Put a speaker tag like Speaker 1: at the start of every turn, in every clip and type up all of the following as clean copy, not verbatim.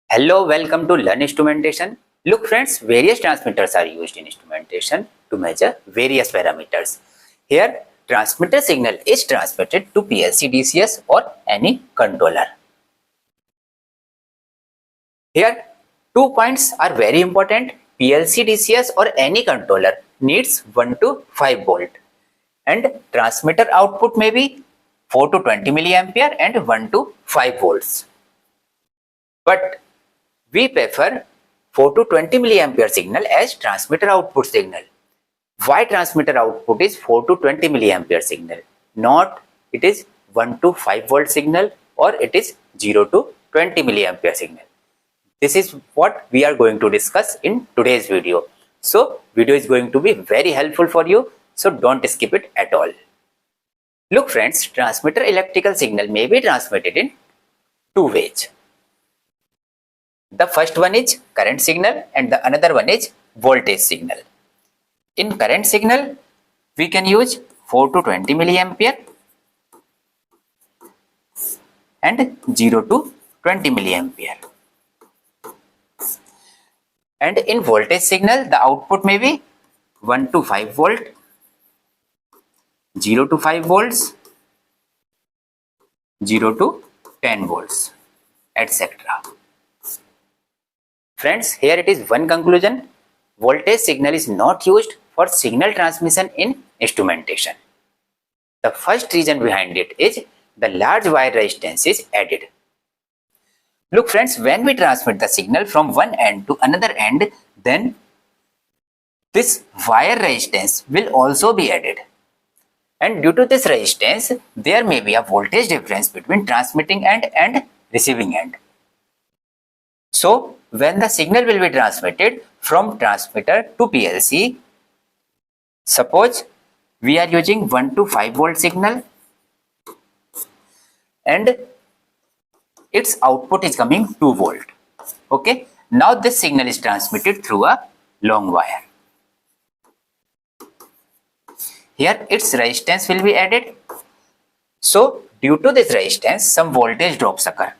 Speaker 1: Hello, welcome to Learn Instrumentation. Look friends, various transmitters are used in instrumentation to measure various parameters. Here, transmitter signal is transmitted to PLC, DCS or any controller. Here, 2 points are very important. PLC, DCS or any controller needs 1 to 5 volt and transmitter output may be 4 to 20 milliampere and 1 to 5 volts. But we prefer 4 to 20 milliampere signal as transmitter output signal. Why transmitter output is 4 to 20 milliampere signal? Not it is 1 to 5 volt signal or it is 0 to 20 milliampere signal. This is what we are going to discuss in today's video. So video is going to be very helpful for you. So don't skip it at all. Look friends, transmitter electrical signal may be transmitted in two ways. The first one is current signal and the another one is voltage signal. In current signal, we can use 4 to 20 milliampere and 0 to 20 milliampere. And in voltage signal, the output may be 1 to 5 volt, 0 to 5 volts, 0 to 10 volts, etc. Friends, here it is one conclusion. Voltage signal is not used for signal transmission in instrumentation. The first reason behind it is the large wire resistance is added. Look friends, when we transmit the signal from one end to another end, then this wire resistance will also be added. And due to this resistance, there may be a voltage difference between transmitting end and receiving end. So, when the signal will be transmitted from transmitter to PLC, suppose we are using 1 to 5 volt signal and its output is coming 2 volt. Okay, now this signal is transmitted through a long wire. Here its resistance will be added. So due to this resistance, some voltage drops occur.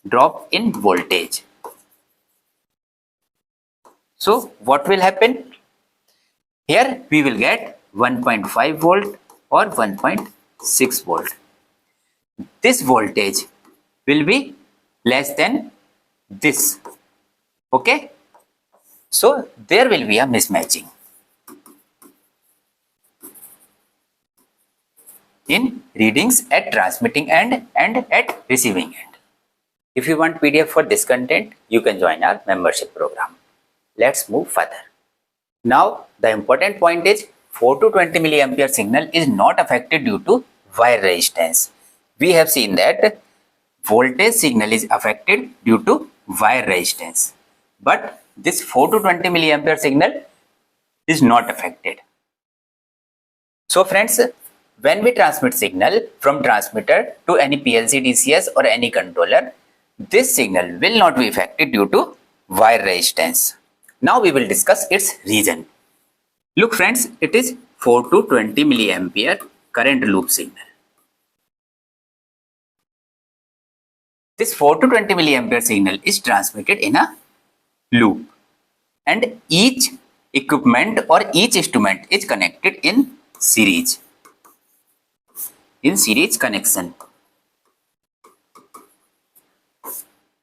Speaker 1: Drop in voltage. So what will happen? Here we will get 1.5 volt or 1.6 volt. This voltage will be less than this. Okay? So there will be a mismatching in readings at transmitting end and at receiving end. If you want PDF for this content, you can join our membership program. Let's move further. Now, the important point is 4 to 20 milliampere signal is not affected due to wire resistance. We have seen that voltage signal is affected due to wire resistance. But this 4 to 20 milliampere signal is not affected. So friends, when we transmit signal from transmitter to any PLC, DCS or any controller, this signal will not be affected due to wire resistance. Now we will discuss its reason. Look friends, it is 4 to 20 milliampere current loop signal. This 4 to 20 milliampere signal is transmitted in a loop and each equipment or each instrument is connected in series. In series connection.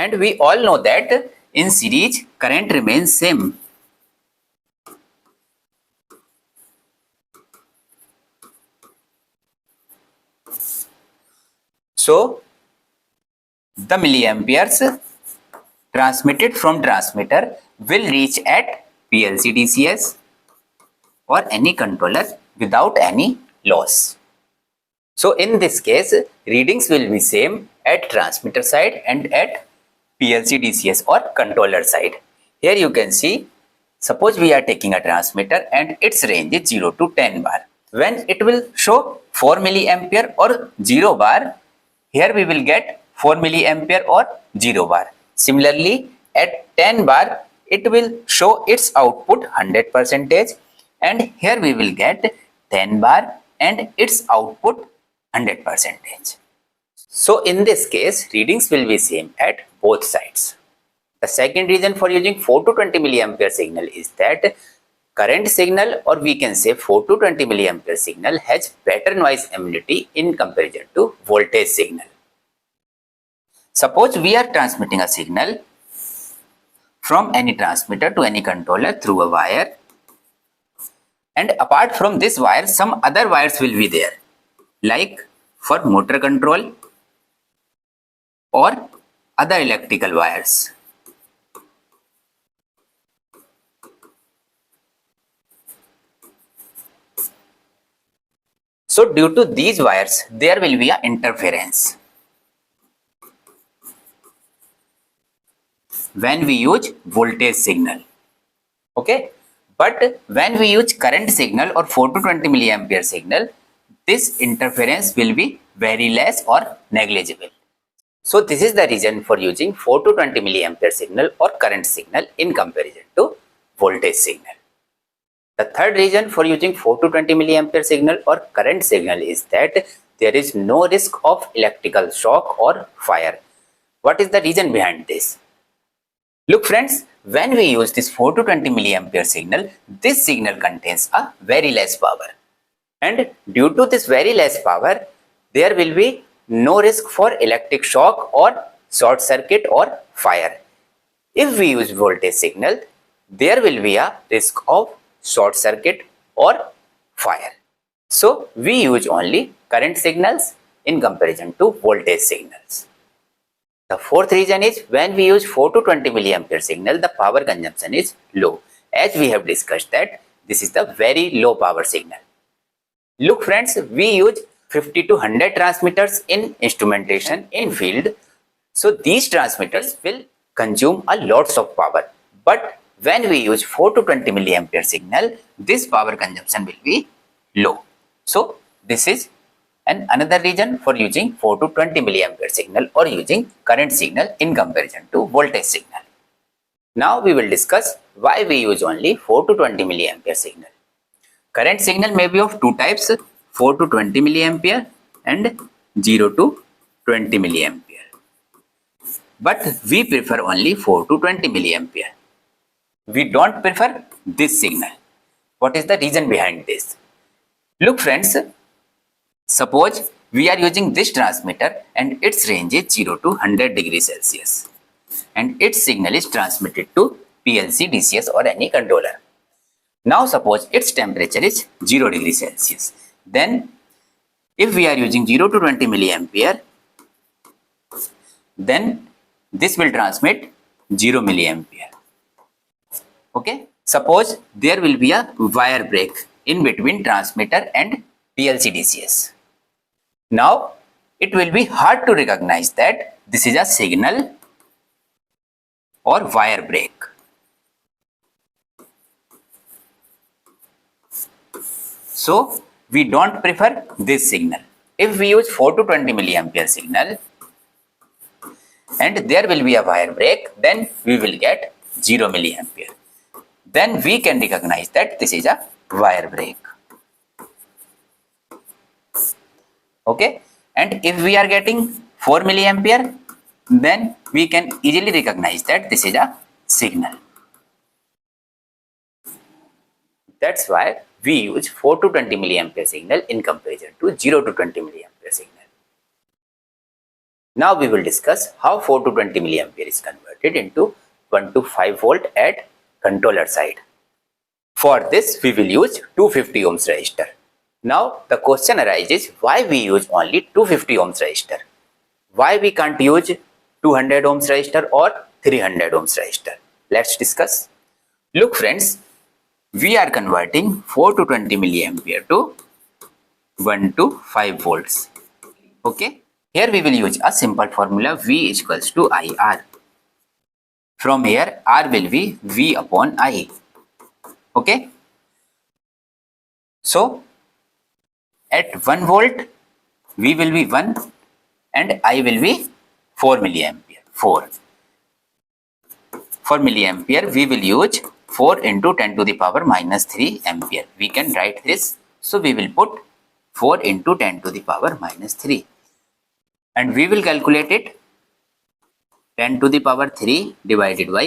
Speaker 1: And we all know that in series current remains same. So the milliamperes transmitted from transmitter will reach at PLC, DCS or any controller without any loss. So in this case, readings will be same at transmitter side and at PLC, DCS or controller side. Here you can see, suppose we are taking a transmitter and its range is 0 to 10 bar. When it will show 4 milliampere or 0 bar, here we will get 4 milliampere or 0 bar. Similarly, at 10 bar, it will show its output 100% and here we will get 10 bar and its output 100%. So in this case, readings will be same at both sides. The second reason for using 4 to 20 milliampere signal is that current signal, or we can say 4 to 20 milliampere signal, has better noise immunity in comparison to voltage signal. Suppose we are transmitting a signal from any transmitter to any controller through a wire, and apart from this wire some other wires will be there, like for motor control or other electrical wires. So due to these wires there will be an interference when we use voltage signal. Okay, but when we use current signal or 4 to 20 milliampere signal, this interference will be very less or negligible. So this is the reason for using 4 to 20 milliampere signal or current signal in comparison to voltage signal. The third reason for using 4 to 20 milliampere signal or current signal is that there is no risk of electrical shock or fire. What is the reason behind this? Look friends, when we use this 4 to 20 milliampere signal, this signal contains a very less power. And due to this very less power, there will be no risk for electric shock or short circuit or fire. If we use voltage signal, there will be a risk of short circuit or fire. So we use only current signals in comparison to voltage signals. The fourth reason is when we use 4 to 20 milliampere signal, the power consumption is low. As we have discussed that this is the very low power signal. Look friends, we use 50 to 100 transmitters in instrumentation in field. So these transmitters will consume a lots of power. But when we use 4 to 20 milliampere signal, this power consumption will be low. So this is another reason for using 4 to 20 milliampere signal or using current signal in comparison to voltage signal. Now we will discuss why we use only 4 to 20 milliampere signal. Current signal may be of two types, 4 to 20 milliampere and 0 to 20 milliampere. But we prefer only 4 to 20 milliampere. We don't prefer this signal. What is the reason behind this? Look friends, suppose we are using this transmitter and its range is 0 to 100 degrees Celsius and its signal is transmitted to PLC, DCS or any controller. Now suppose its temperature is 0 degrees Celsius. Then if we are using 0 to 20 milliampere, then this will transmit 0 milliampere. Okay. Suppose there will be a wire break in between transmitter and PLC DCS. Now it will be hard to recognize that this is a signal or wire break. So we don't prefer this signal. If we use 4 to 20 milliampere signal and there will be a wire break, then we will get 0 milliampere. Then we can recognize that this is a wire break. Okay, and if we are getting 4 milliampere, then we can easily recognize that this is a signal. That's why we use 4 to 20 milliampere signal in comparison to 0 to 20 milliampere signal. Now we will discuss how 4 to 20 milliampere is converted into 1 to 5 volt at controller side. For this we will use 250 ohms resistor. Now the question arises, why we use only 250 ohms resistor? Why we can't use 200 ohms resistor or 300 ohms resistor? Let's discuss. Look friends, we are converting 4 to 20 milliampere to 1 to 5 volts. Okay, here we will use a simple formula, V is equals to IR. From here R will be V upon I. Okay, so at 1 volt V will be 1 and I will be 4 milliampere. 4. For milliampere we will use 4 into 10 to the power minus 3 ampere. We can write this. So we will put 4 into 10 to the power minus 3. and we will calculate it 10 to the power 3 divided by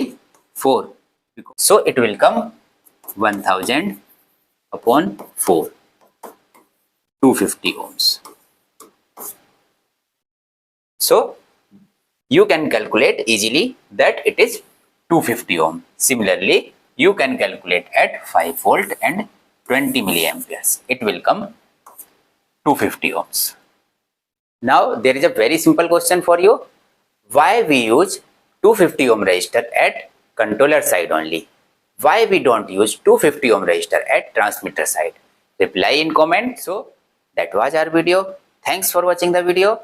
Speaker 1: 4. So it will come 1000 upon 4, 250 ohms. So you can calculate easily that it is 250 ohm. Similarly, you can calculate at 5 volt and 20 milliamperes. It will come 250 ohms. Now there is a very simple question for you. Why we use 250 ohm resistor at controller side only? Why we don't use 250 ohm resistor at transmitter side? Reply in comment. So that was our video. Thanks for watching the video.